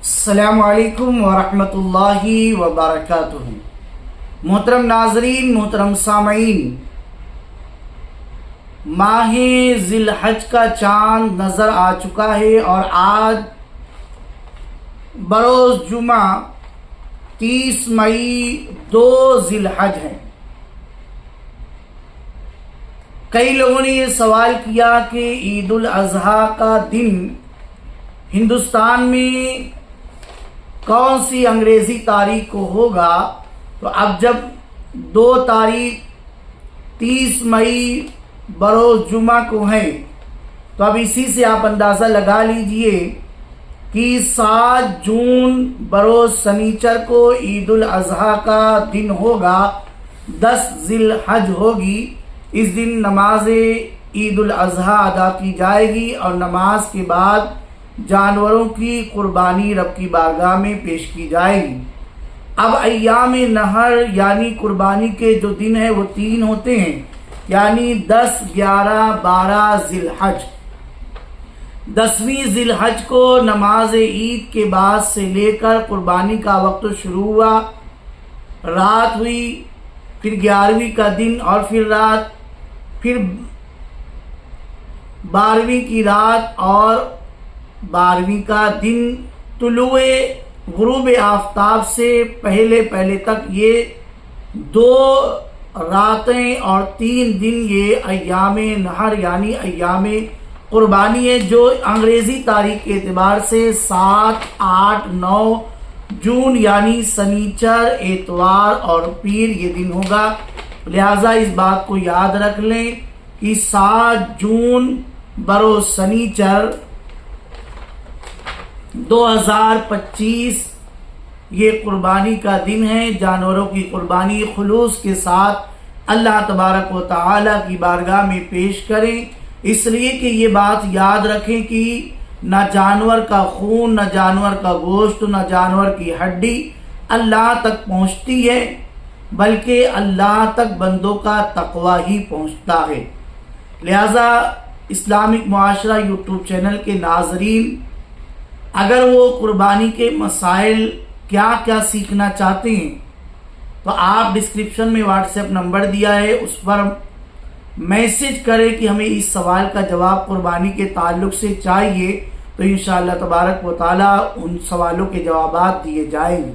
السلام علیکم ورحمۃ اللہ وبرکاتہ۔ محترم ناظرین، محترم سامعین، ماہ ذی الحج کا چاند نظر آ چکا ہے اور آج بروز جمعہ 30 مئی 2 ذی الحج ہے۔ کئی لوگوں نے یہ سوال کیا کہ عید الاضحیٰ کا دن ہندوستان میں کون سی انگریزی تاریخ کو ہوگا؟ تو اب جب 2 تاریخ 30 مئی بروز جمعہ کو ہے تو اب اسی سے آپ اندازہ لگا لیجئے کہ 7 جون بروز سنیچر کو عید الاضحیٰ کا دن ہوگا، 10 ذی الحج ہوگی۔ اس دن نماز عید الاضحیٰ ادا کی جائے گی اور نماز کے بعد جانوروں کی قربانی رب کی بارگاہ میں پیش کی جائے گی۔ اب ایام نحر یعنی قربانی کے جو دن ہیں وہ 3 ہوتے ہیں، یعنی 10، 11، 12 ذی الحج۔ 10ویں ذی الحج کو نماز عید کے بعد سے لے کر قربانی کا وقت شروع ہوا، رات ہوئی، پھر 11ویں کا دن اور پھر رات، پھر 12ویں کی رات اور 12ویں کا دن۔ طلوع غروب آفتاب سے پہلے تک یہ 2 راتیں اور 3 دن یہ ایام نحر یعنی ایام قربانی ہے، جو انگریزی تاریخ کے اعتبار سے 7، 8، 9 جون یعنی سنیچر، اتوار اور پیر یہ دن ہوگا۔ لہٰذا اس بات کو یاد رکھ لیں کہ 7 جون بروز سنیچر 2025 یہ قربانی کا دن ہے۔ جانوروں کی قربانی خلوص کے ساتھ اللہ تبارک و تعالی کی بارگاہ میں پیش کریں، اس لیے کہ یہ بات یاد رکھیں کہ نہ جانور کا خون، نہ جانور کا گوشت، نہ جانور کی ہڈی اللہ تک پہنچتی ہے، بلکہ اللہ تک بندوں کا تقوی ہی پہنچتا ہے۔ لہذا اسلامک معاشرہ یوٹیوب چینل کے ناظرین اگر وہ قربانی کے مسائل کیا کیا سیکھنا چاہتے ہیں تو آپ ڈسکرپشن میں واٹس ایپ نمبر دیا ہے، اس پر میسج کریں کہ ہمیں اس سوال کا جواب قربانی کے تعلق سے چاہیے، تو انشاءاللہ تبارک و تعالی ان سوالوں کے جوابات دیے جائیں گے۔